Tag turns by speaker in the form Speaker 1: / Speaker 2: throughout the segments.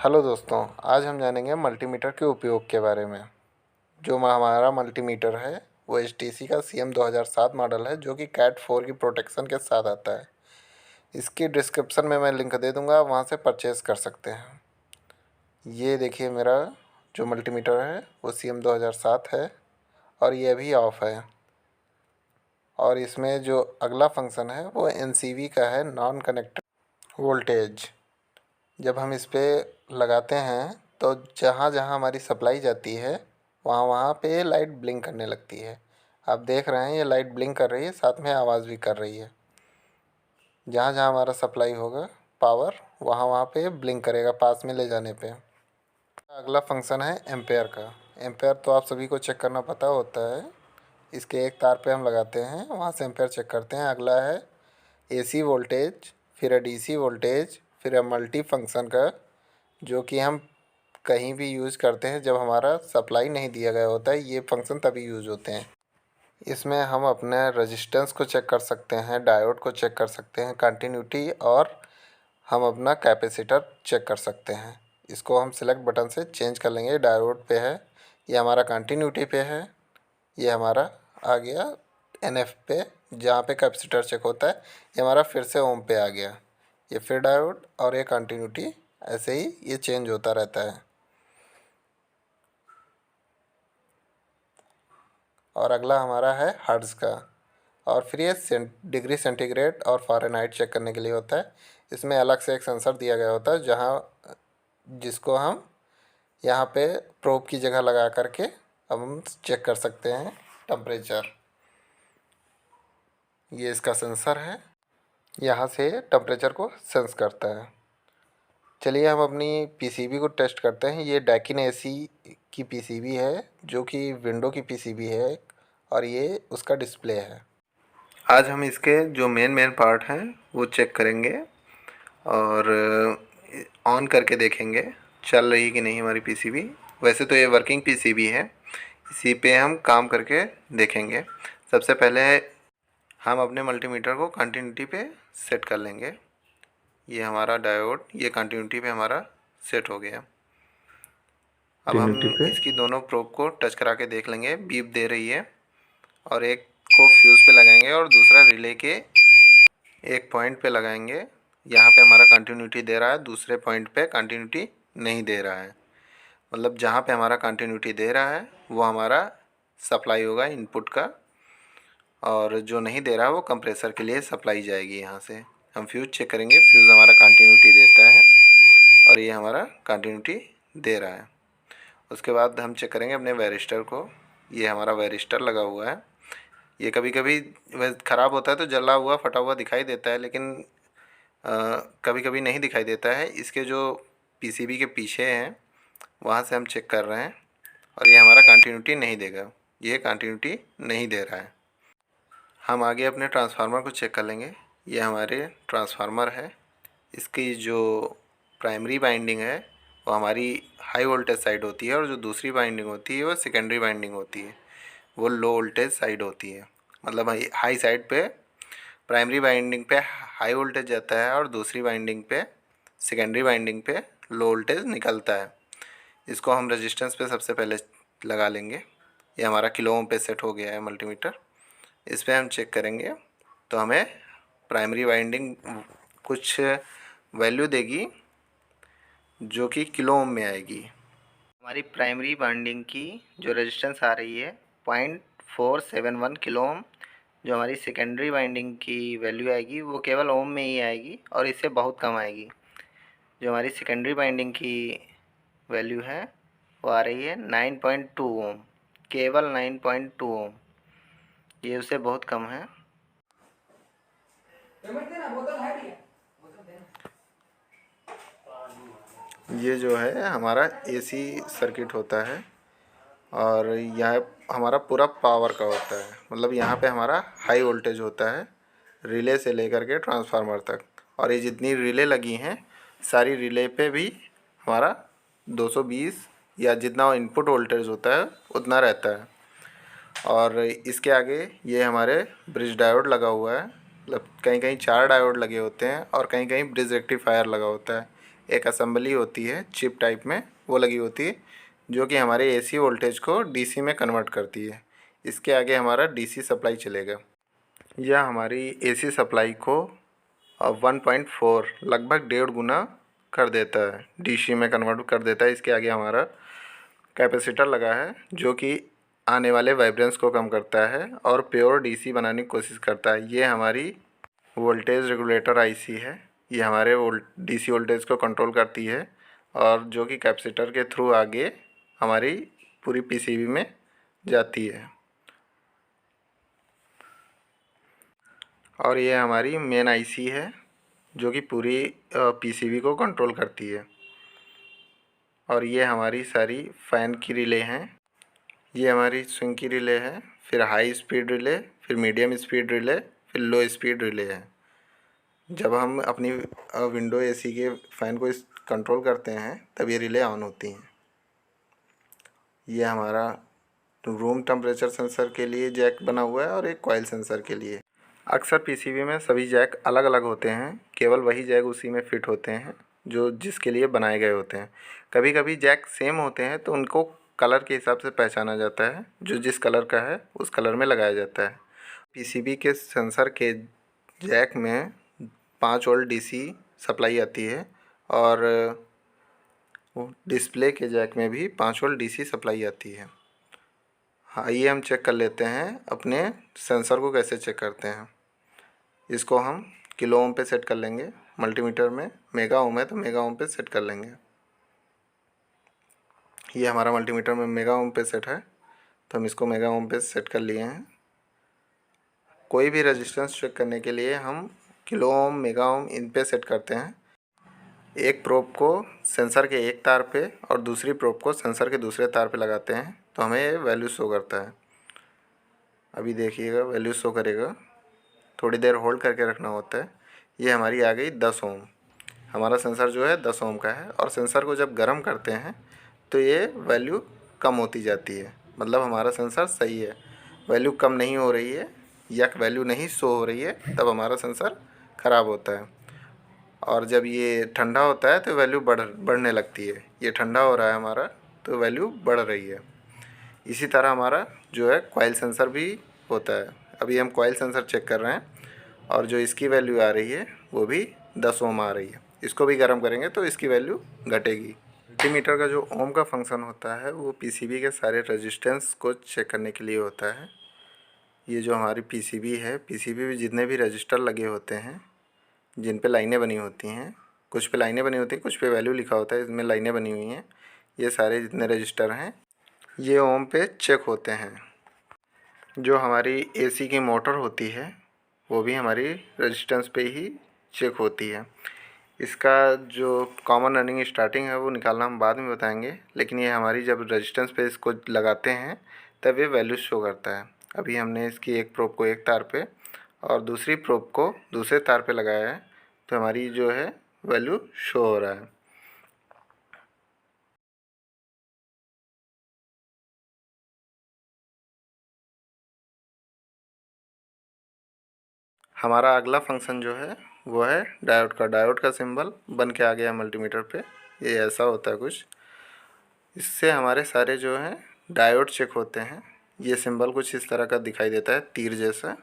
Speaker 1: Hello दोस्तों, आज हम जानेंगे मल्टीमीटर के उपयोग के बारे में। जो हमारा मल्टीमीटर है वो एचटीसी का CM 2007 मॉडल है, जो कि कैट 4 की प्रोटेक्शन के साथ आता है। इसकी डिस्क्रिप्शन में मैं लिंक दे दूंगा, वहाँ से परचेज़ कर सकते हैं। ये देखिए, मेरा जो मल्टीमीटर है वो CM 2007 है और ये अभी ऑफ है। और इसमें जो अगला फंक्शन है वो NCV का है, नॉन कनेक्टेड वोल्टेज। जब हम इस पर लगाते हैं तो जहाँ जहाँ हमारी सप्लाई जाती है वहाँ वहाँ पे लाइट ब्लिंक करने लगती है। आप देख रहे हैं ये लाइट ब्लिंक कर रही है, साथ में आवाज़ भी कर रही है। जहाँ जहाँ हमारा सप्लाई होगा पावर, वहाँ वहाँ पे ब्लिंक करेगा पास में ले जाने पे। अगला फंक्शन है एम्पेयर का। एम्पेयर तो आप सभी को चेक करना पता होता है। इसके एक तार पे हम लगाते हैं, वहाँ से एम्पेयर चेक करते हैं। अगला है AC वोल्टेज, फिर DC वोल्टेज, फिर मल्टी फंक्शन का, जो कि हम कहीं भी यूज़ करते हैं जब हमारा सप्लाई नहीं दिया गया होता है। ये फंक्शन तभी यूज़ होते हैं। इसमें हम अपने रेजिस्टेंस को चेक कर सकते हैं, डायोड को चेक कर सकते हैं, कंटिन्यूटी, और हम अपना कैपेसिटर चेक कर सकते हैं। इसको हम सिलेक्ट बटन से चेंज कर लेंगे। डायोड पे है, ये हमारा कंटिन्यूटी पे है, ये हमारा आ गया NF पे, जहाँ पे कैपेसिटर चेक होता है। ये हमारा फिर से ओम पे आ गया, ये फिर डायोड और ये कंटिन्यूटी। ऐसे ही ये चेंज होता रहता है। और अगला हमारा है हर्ट्ज़ का। और फिर ये डिग्री सेंटीग्रेड और फ़ारेनहाइट चेक करने के लिए होता है। इसमें अलग से एक सेंसर दिया गया होता है, जिसको हम यहाँ पे प्रोब की जगह लगा करके अब हम चेक कर सकते हैं टेम्परेचर। ये इसका सेंसर है, यहाँ से टेम्परेचर को सेंस करता है। चलिए हम अपनी PCB को टेस्ट करते हैं। ये डैकिन AC की PCB है, जो कि विंडो की PCB है, और ये उसका डिस्प्ले है। आज हम इसके जो मेन पार्ट हैं वो चेक करेंगे और ऑन करके देखेंगे चल रही कि नहीं हमारी PCB। वैसे तो ये वर्किंग PCB है, इसी पे हम काम करके देखेंगे। सबसे पहले हम अपने मल्टीमीटर को कंटिन्यूटी पे सेट कर लेंगे। ये हमारा डायोड ये कंटिन्यूटी पे हमारा सेट हो गया। अब हम इसकी दोनों प्रोब को टच करा के देख लेंगे। बीप दे रही है, और एक को फ्यूज़ पे लगाएंगे और दूसरा रिले के एक पॉइंट पे लगाएंगे। यहाँ पे हमारा कंटिन्यूटी दे रहा है, दूसरे पॉइंट पे कंटिन्यूटी नहीं दे रहा है। मतलब जहाँ पे हमारा कंटिन्यूटी दे रहा है वो हमारा सप्लाई होगा इनपुट का, और जो नहीं दे रहा है वो कंप्रेसर के लिए सप्लाई जाएगी। यहाँ से हम फ्यूज़ चेक करेंगे। फ्यूज़ हमारा कंटिन्यूटी देता है और ये हमारा कंटिन्यूटी दे रहा है। उसके बाद हम चेक करेंगे अपने वायरिस्टर को। ये हमारा वायरिस्टर लगा हुआ है। ये कभी कभी ख़राब होता है तो जला हुआ फटा हुआ दिखाई देता है, लेकिन कभी कभी नहीं दिखाई देता है। इसके जो PCB के पीछे हैं वहाँ से हम चेक कर रहे हैं, और ये हमारा कंटिन्यूटी नहीं देगा, ये कंटिन्यूटी नहीं दे रहा है। हम आगे अपने ट्रांसफार्मर को चेक कर लेंगे। ये हमारे ट्रांसफार्मर है। इसकी जो प्राइमरी वाइंडिंग है वो हमारी हाई वोल्टेज साइड होती है, और जो दूसरी वाइंडिंग होती है वो सेकेंडरी वाइंडिंग होती है, वो लो वोल्टेज साइड होती है। मतलब हाई साइड पे प्राइमरी वाइंडिंग पे हाई वोल्टेज जाता है, और दूसरी वाइंडिंग पे सेकेंडरी वाइंडिंग पे लो वोल्टेज निकलता है। इसको हम रेजिस्टेंस पे सबसे पहले लगा लेंगे। ये हमारा किलो ओम पे सेट हो गया है मल्टीमीटर। इस पर हम चेक करेंगे तो हमें प्राइमरी वाइंडिंग कुछ वैल्यू देगी जो कि किलो ओम में आएगी। हमारी प्राइमरी वाइंडिंग की जो रेजिस्टेंस आ रही है 0.471 किलो ओम। जो हमारी सेकेंडरी वाइंडिंग की वैल्यू आएगी वो केवल ओम में ही आएगी, और इससे बहुत कम आएगी। जो हमारी सेकेंडरी वाइंडिंग की वैल्यू है वो आ रही है 9.2 ओम, केवल 9.2 ओम। ये उससे बहुत कम है। ये जो है हमारा AC सर्किट होता है, और यह हमारा पूरा पावर का होता है। मतलब यहाँ पे हमारा हाई वोल्टेज होता है रिले से लेकर के ट्रांसफार्मर तक। और ये जितनी रिले लगी हैं सारी रिले पे भी हमारा 220 या जितना इनपुट वोल्टेज होता है उतना रहता है। और इसके आगे ये हमारे ब्रिज डायोड लगा हुआ है। मतलब कहीं कहीं 4 डायोड लगे होते हैं और कहीं कहीं ब्रिज रेक्टिफायर लगा होता है। एक असेंबली होती है चिप टाइप में, वो लगी होती है, जो कि हमारे एसी वोल्टेज को डीसी में कन्वर्ट करती है। इसके आगे हमारा डीसी सप्लाई चलेगा। यह हमारी एसी सप्लाई को 1.4 लगभग 1.5 गुना कर देता है, डीसी में कन्वर्ट कर देता है। इसके आगे हमारा कैपेसिटर लगा है, जो कि आने वाले वाइब्रेंस को कम करता है और प्योर डीसी बनाने की कोशिश करता है। ये हमारी वोल्टेज रेगुलेटर आईसी है। ये हमारे डीसी वोल्टेज को कंट्रोल करती है, और जो कि कैपेसिटर के थ्रू आगे हमारी पूरी पीसीबी में जाती है। और ये हमारी मेन आईसी है, जो कि पूरी पीसीबी को कंट्रोल करती है। और ये हमारी सारी फ़ैन की रिले हैं। ये हमारी स्विंग की रिले है, फिर हाई स्पीड रिले, फिर मीडियम स्पीड रिले, फिर लो स्पीड रिले है। जब हम अपनी विंडो एसी के फ़ैन को इस कंट्रोल करते हैं तब ये रिले ऑन होती हैं। ये हमारा रूम टेम्परेचर सेंसर के लिए जैक बना हुआ है और एक कॉइल सेंसर के लिए। अक्सर पीसीबी में सभी जैक अलग अलग होते हैं, केवल वही जैक उसी में फ़िट होते हैं जो जिसके लिए बनाए गए होते हैं। कभी कभी जैक सेम होते हैं तो उनको कलर के हिसाब से पहचाना जाता है, जो जिस कलर का है उस कलर में लगाया जाता है। पीसीबी के सेंसर के जैक में 5 वोल्ट डीसी सप्लाई आती है, और डिस्प्ले के जैक में भी 5 वोल्ट डीसी सप्लाई आती है। आइए हम चेक कर लेते हैं अपने सेंसर को कैसे चेक करते हैं। इसको हम किलो ओम पे सेट कर लेंगे। मल्टीमीटर में मेगा ओम है तो मेगा ओम पे सेट कर लेंगे। ये हमारा मल्टीमीटर में मेगा ओम पे सेट है, तो हम इसको मेगा ओम पे सेट कर लिए हैं। कोई भी रेजिस्टेंस चेक करने के लिए हम किलो ओम, मेगा ओम इन पे सेट करते हैं। एक प्रोब को सेंसर के एक तार पे और दूसरी प्रोब को सेंसर के दूसरे तार पे लगाते हैं तो हमें वैल्यू शो करता है। अभी देखिएगा वैल्यू शो करेगा, थोड़ी देर होल्ड करके रखना होता है। ये हमारी आ गई 10 ओम। हमारा सेंसर जो है 10 ओम का है, और सेंसर को जब गर्म करते हैं तो ये वैल्यू कम होती जाती है, मतलब हमारा सेंसर सही है। वैल्यू कम नहीं हो रही है या वैल्यू नहीं शो हो रही है तब हमारा सेंसर ख़राब होता है। और जब ये ठंडा होता है तो वैल्यू बढ़ने लगती है। ये ठंडा हो रहा है हमारा तो वैल्यू बढ़ रही है। इसी तरह हमारा जो है कॉइल सेंसर भी होता है। अभी हम कॉइल सेंसर चेक कर रहे हैं, और जो इसकी वैल्यू आ रही है वो भी 10 ओम आ रही है। इसको भी गर्म करेंगे तो इसकी वैल्यू घटेगी। मल्टीमीटर का जो ओम का फंक्शन होता है वो पीसीबी के सारे रेजिस्टेंस को चेक करने के लिए होता है। ये जो हमारी पीसीबी है, पीसीबी में जितने भी रजिस्टर लगे होते हैं, जिन पे लाइनें बनी होती हैं, कुछ पे लाइनें बनी होती हैं, कुछ पे वैल्यू लिखा होता है, इसमें लाइनें बनी हुई हैं। ये सारे जितने रजिस्टर हैं ये ओम पे चेक होते हैं। जो हमारी एसी की मोटर होती है वो भी हमारी रेजिस्टेंस पे ही चेक होती है। इसका जो कॉमन रनिंग स्टार्टिंग है वो निकालना हम बाद में बताएंगे, लेकिन ये हमारी जब रेजिस्टेंस पे इसको लगाते हैं तब ये वैल्यू शो करता है। अभी हमने इसकी एक प्रोब को एक तार पे और दूसरी प्रोब को दूसरे तार पे लगाया है, तो हमारी जो है वैल्यू शो हो रहा है। हमारा अगला फंक्शन जो है वो है डायोड का। डायोड का सिंबल बन के आ गया मल्टीमीटर पे। ये ऐसा होता है कुछ। इससे हमारे सारे जो हैं डायोड चेक होते हैं। ये सिंबल कुछ इस तरह का दिखाई देता है, तीर जैसा।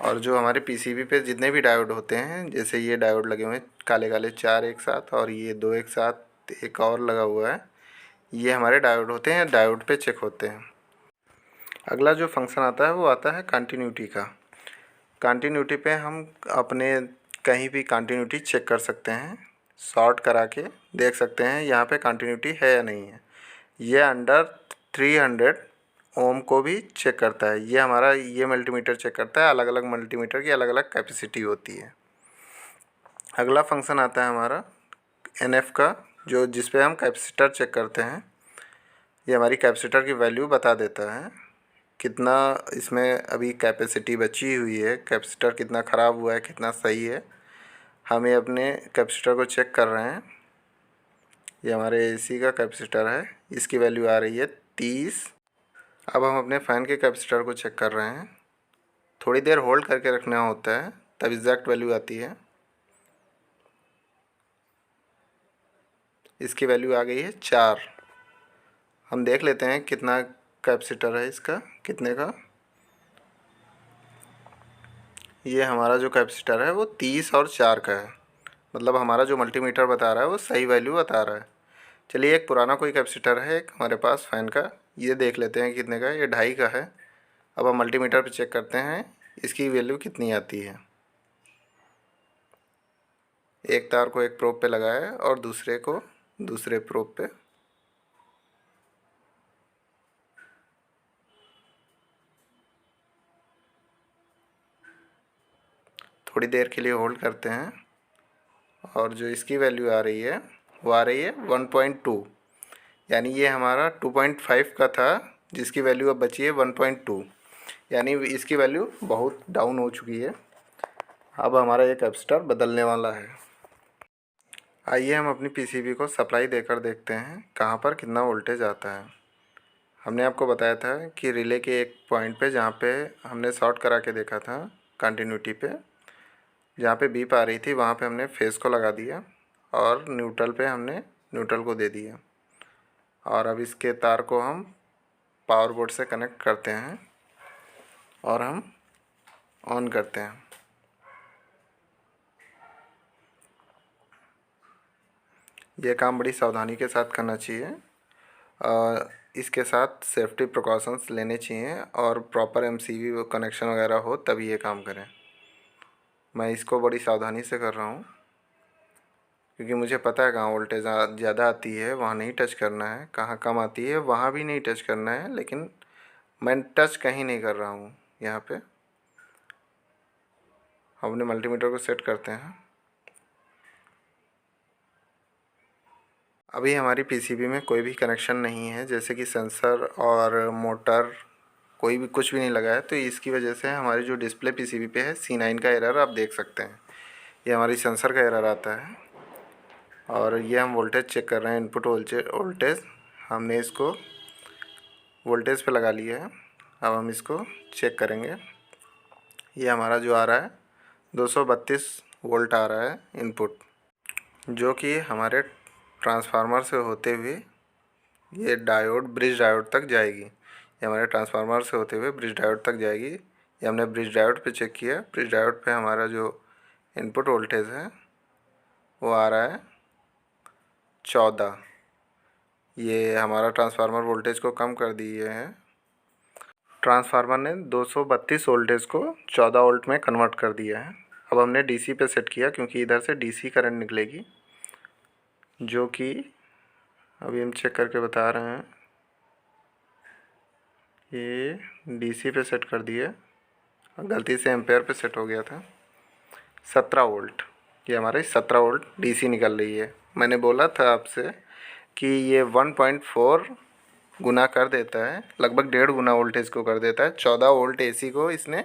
Speaker 1: और जो हमारे पीसीबी पे जितने भी डायोड होते हैं, जैसे ये डायोड लगे हुए हैं काले काले 4 एक साथ, और ये 2 एक साथ, एक और लगा हुआ है, ये हमारे डायोड होते हैं, डायोड पे चेक होते हैं। अगला जो फंक्शन आता है वो आता है कंटिन्यूटी का। कंटिन्यूटी पे हम अपने कहीं भी कंटिन्यूटी चेक कर सकते हैं, शॉर्ट करा के देख सकते हैं यहाँ पे कंटिन्यूटी है या नहीं है। ये अंडर 300 ओम को भी चेक करता है। ये हमारा ये मल्टीमीटर चेक करता है। अलग अलग मल्टीमीटर की अलग अलग कैपेसिटी होती है। अगला फंक्शन आता है हमारा एनएफ का, जो जिस पे हम कैपेसिटर चेक करते हैं। ये हमारी कैपेसिटर की वैल्यू बता देता है, कितना इसमें अभी कैपेसिटी बची हुई है, कैपेसिटर कितना ख़राब हुआ है, कितना सही है। हम ये अपने कैपेसिटर को चेक कर रहे हैं। ये हमारे एसी का कैपेसिटर है, इसकी वैल्यू आ रही है 30। अब हम अपने फ़ैन के कैपेसिटर को चेक कर रहे हैं। थोड़ी देर होल्ड करके रखना होता है तब एग्जैक्ट वैल्यू आती है। इसकी वैल्यू आ गई है 4। हम देख लेते हैं कितना कैपेसिटर है इसका, कितने का। ये हमारा जो कैपेसिटर है वो 30 और 4 का है, मतलब हमारा जो मल्टीमीटर बता रहा है वो सही वैल्यू बता रहा है। चलिए एक पुराना कोई कैपेसिटर है एक हमारे पास फ़ैन का, ये देख लेते हैं कितने का है। ये 2.5 का है। अब हम मल्टीमीटर पे चेक करते हैं इसकी वैल्यू कितनी आती है। एक तार को एक प्रोब पे लगाया और दूसरे को दूसरे प्रोब पे। थोड़ी देर के लिए होल्ड करते हैं और जो इसकी वैल्यू आ रही है वो आ रही है 1.2, यानी ये हमारा 2.5 का था जिसकी वैल्यू अब बची है 1.2, यानी इसकी वैल्यू बहुत डाउन हो चुकी है। अब हमारा ये कैपेसिटर बदलने वाला है। आइए हम अपनी पीसीबी को सप्लाई देकर देखते हैं कहाँ पर कितना वोल्टेज आता है। हमने आपको बताया था कि रिले के एक पॉइंट पे जहाँ पे हमने शॉर्ट करा के देखा था कंटिन्यूटी पे, जहाँ पे बीप आ रही थी वहाँ पे हमने फेस को लगा दिया और न्यूट्रल पे हमने न्यूट्रल को दे दिया। और अब इसके तार को हम पावर बोर्ड से कनेक्ट करते हैं और हम ऑन करते हैं। यह काम बड़ी सावधानी के साथ करना चाहिए। इसके साथ सेफ्टी प्रिकॉशंस लेने चाहिए और प्रॉपर एमसीबी कनेक्शन वगैरह हो तभी ये काम करें। मैं इसको बड़ी सावधानी से कर रहा हूँ क्योंकि मुझे पता है कहाँ वोल्टेज ज़्यादा आती है वहाँ नहीं टच करना है, कहाँ कम आती है वहाँ भी नहीं टच करना है, लेकिन मैं टच कहीं नहीं कर रहा हूँ। यहाँ पे हम अपने मल्टीमीटर को सेट करते हैं। अभी हमारी पीसीबी में कोई भी कनेक्शन नहीं है, जैसे कि सेंसर और मोटर कोई भी कुछ भी नहीं लगा है, तो इसकी वजह से हमारी जो डिस्प्ले पीसीबी पे है C9 का एरर आप देख सकते हैं। ये हमारी सेंसर का एरर आता है। और ये हम वोल्टेज चेक कर रहे हैं, इनपुट वोल्टेज हमने इसको वोल्टेज पे लगा लिया है। अब हम इसको चेक करेंगे। ये हमारा जो आ रहा है 232 वोल्ट आ रहा है इनपुट, जो कि हमारे ट्रांसफार्मर से होते हुए ये डायोड ब्रिज डायोड तक जाएगी। ये हमारे ट्रांसफार्मर से होते हुए ब्रिज डायोड तक जाएगी। ये हमने ब्रिज डायोड पे चेक किया। ब्रिज डायोड पे हमारा जो इनपुट वोल्टेज है वो आ रहा है 14। ये हमारा ट्रांसफार्मर वोल्टेज को कम कर दिए हैं। ट्रांसफार्मर ने 232 वोल्टेज को 14 वोल्ट में कन्वर्ट कर दिया है। अब हमने डीसी पे सेट किया क्योंकि इधर से डीसी करंट निकलेगी, जो कि अभी हम चेक करके बता रहे हैं। ये डीसी पे सेट कर दिया, गलती से एम्पेयर पे सेट हो गया था। 17 वोल्ट, ये हमारी 17 वोल्ट डीसी निकल रही है। मैंने बोला था आपसे कि ये 1.4 गुना कर देता है, लगभग 1.5 गुना वोल्टेज को कर देता है। 14 वोल्ट एसी को इसने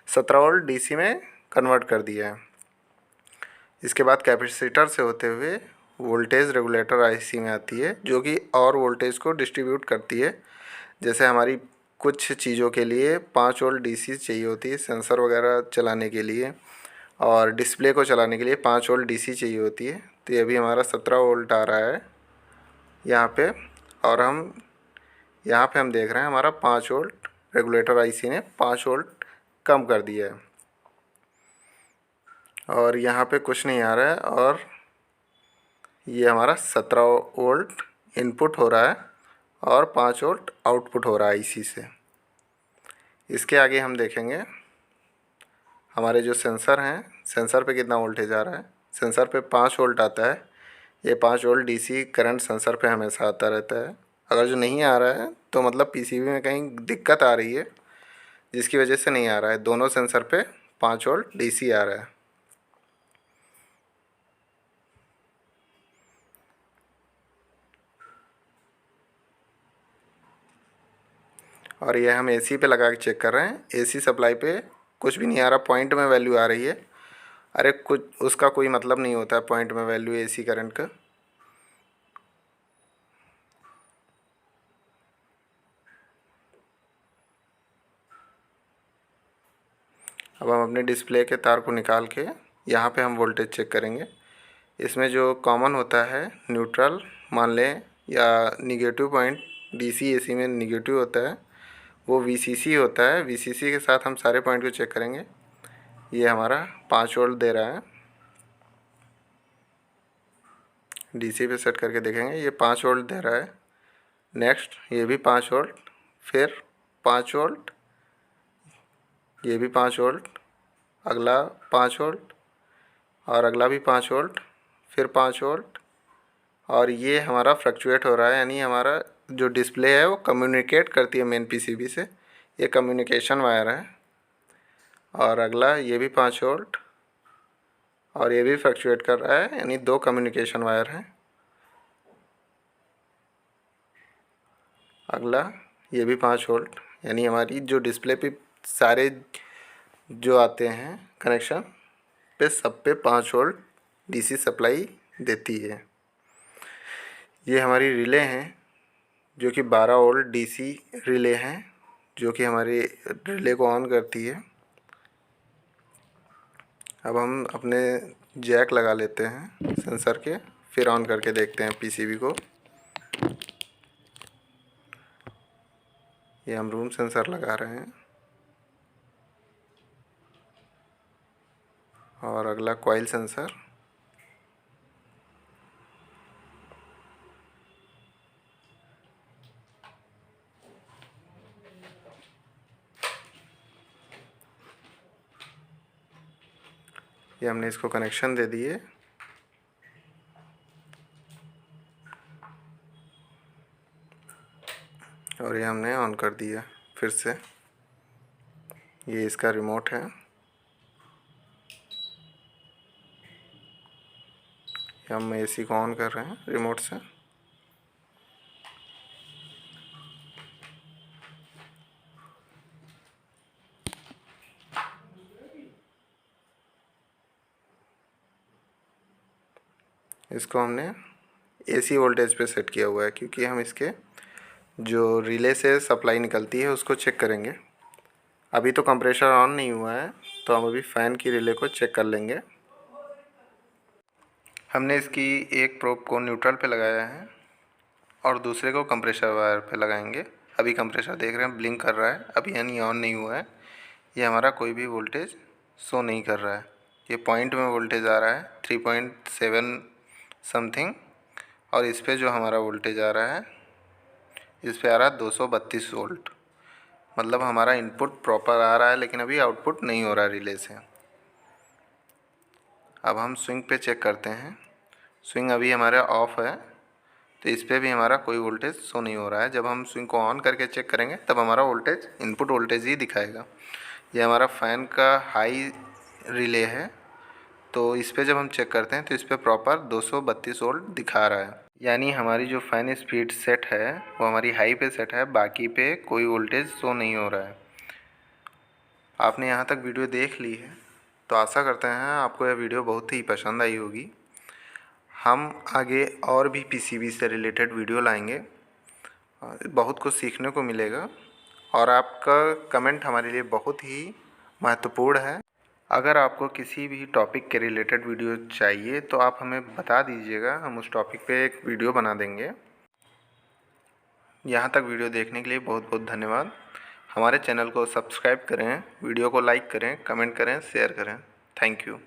Speaker 1: 17 वोल्ट डीसी में कन्वर्ट कर दिया है। इसके बाद कैपेसिटर से होते हुए वोल्टेज रेगुलेटर आईसी में आती है, जो कि और वोल्टेज को डिस्ट्रीब्यूट करती है। जैसे हमारी कुछ चीज़ों के लिए 5 वोल्ट डीसी चाहिए होती है, सेंसर वगैरह चलाने के लिए और डिस्प्ले को चलाने के लिए 5 वोल्ट डीसी चाहिए होती है। तो ये अभी हमारा 17 वोल्ट आ रहा है यहाँ पे, और हम यहाँ पे हम देख रहे हैं हमारा 5 वोल्ट रेगुलेटर आईसी ने 5 वोल्ट कम कर दिया है। और यहाँ पे कुछ नहीं आ रहा है और ये हमारा 17 वोल्ट इनपुट हो रहा है और 5 वोल्ट आउटपुट हो रहा है आईसी से। इसके आगे हम देखेंगे हमारे जो सेंसर हैं, सेंसर पे कितना वोल्टेज आ रहा है। सेंसर पे 5 वोल्ट आता है। ये 5 वोल्ट डीसी करंट सेंसर पे हमेशा आता रहता है। अगर जो नहीं आ रहा है तो मतलब पीसीबी में कहीं दिक्कत आ रही है, जिसकी वजह से नहीं आ रहा है। दोनों सेंसर पे 5 वोल्ट डीसी आ रहा है। और ये हम एसी पे लगा के चेक कर रहे हैं। एसी सप्लाई पे कुछ भी नहीं आ रहा, पॉइंट में वैल्यू आ रही है। अरे कुछ उसका कोई मतलब नहीं होता है पॉइंट में वैल्यू एसी करंट का। अब हम अपने डिस्प्ले के तार को निकाल के यहाँ पे हम वोल्टेज चेक करेंगे। इसमें जो कॉमन होता है न्यूट्रल मान लें या निगेटिव पॉइंट, डीसी एसी में निगेटिव होता है, वो वीसीसी होता है। वीसीसी के साथ हम सारे पॉइंट को चेक करेंगे। ये हमारा 5 वोल्ट दे रहा है, डीसी पे सेट करके देखेंगे, ये 5 वोल्ट दे रहा है। नेक्स्ट ये भी 5 वोल्ट, फिर 5 वोल्ट, ये भी 5 वोल्ट, अगला 5 वोल्ट और अगला भी 5 वोल्ट, फिर 5 वोल्ट। और ये हमारा फ्लक्चुएट हो रहा है, यानी हमारा जो डिस्प्ले है वो कम्युनिकेट करती है मेन पीसीबी से, ये कम्युनिकेशन वायर है। और अगला ये भी 5 वोल्ट और ये भी फ्लक्चुएट कर रहा है, यानी 2 कम्युनिकेशन वायर हैं। अगला ये भी 5 वोल्ट, यानी हमारी जो डिस्प्ले पे सारे जो आते हैं कनेक्शन पे सब पे 5 वोल्ट डीसी सप्लाई देती है। ये हमारी रिले हैं जो कि 12 वोल्ट डीसी रिले हैं, जो कि हमारी रिले को ऑन करती है। अब हम अपने जैक लगा लेते हैं सेंसर के, फिर ऑन करके देखते हैं पीसीबी को। ये हम रूम सेंसर लगा रहे हैं। और अगला कॉइल सेंसर, ये हमने इसको कनेक्शन दे दिए। और ये हमने ऑन कर दिया फिर से। ये इसका रिमोट है, हम एसी को ऑन कर रहे हैं रिमोट से। इसको हमने एसी वोल्टेज पे सेट किया हुआ है, क्योंकि हम इसके जो रिले से सप्लाई निकलती है उसको चेक करेंगे। अभी तो कंप्रेसर ऑन नहीं हुआ है, तो हम अभी फ़ैन की रिले को चेक कर लेंगे। हमने इसकी एक प्रोब को न्यूट्रल पे लगाया है और दूसरे को कंप्रेसर वायर पे लगाएंगे। अभी कंप्रेसर देख रहे हैं ब्लिंक कर रहा है, अभी यानी ऑन नहीं हुआ है। ये हमारा कोई भी वोल्टेज शो नहीं कर रहा है। ये पॉइंट में वोल्टेज आ रहा है 3.7 समथिंग, और इस पे जो हमारा वोल्टेज आ रहा है, इस पे आ रहा है 232 वोल्ट। मतलब हमारा इनपुट प्रॉपर आ रहा है, लेकिन अभी आउटपुट नहीं हो रहा रिले से। अब हम स्विंग पे चेक करते हैं। स्विंग अभी हमारा ऑफ है, तो इस पे भी हमारा कोई वोल्टेज शो नहीं हो रहा है। जब हम स्विंग को ऑन करके चेक करेंगे तब हमारा वोल्टेज इनपुट वोल्टेज ही दिखाएगा। ये हमारा फ़ैन का हाई रिले है, तो इस पे जब हम चेक करते हैं तो इस पे प्रॉपर 232 वोल्ट दिखा रहा है। यानी हमारी जो फ़ैन स्पीड सेट है वो हमारी हाई पे सेट है, बाकी पे कोई वोल्टेज शो नहीं हो रहा है। आपने यहाँ तक वीडियो देख ली है, तो आशा करते हैं आपको यह वीडियो बहुत ही पसंद आई होगी। हम आगे और भी पीसीबी से रिलेटेड वीडियो लाएंगे, बहुत कुछ सीखने को मिलेगा। और आपका कमेंट हमारे लिए बहुत ही महत्वपूर्ण है। अगर आपको किसी भी टॉपिक के रिलेटेड वीडियो चाहिए तो आप हमें बता दीजिएगा, हम उस टॉपिक पे एक वीडियो बना देंगे। यहाँ तक वीडियो देखने के लिए बहुत बहुत धन्यवाद। हमारे चैनल को सब्सक्राइब करें, वीडियो को लाइक करें, कमेंट करें, शेयर करें। Thank you.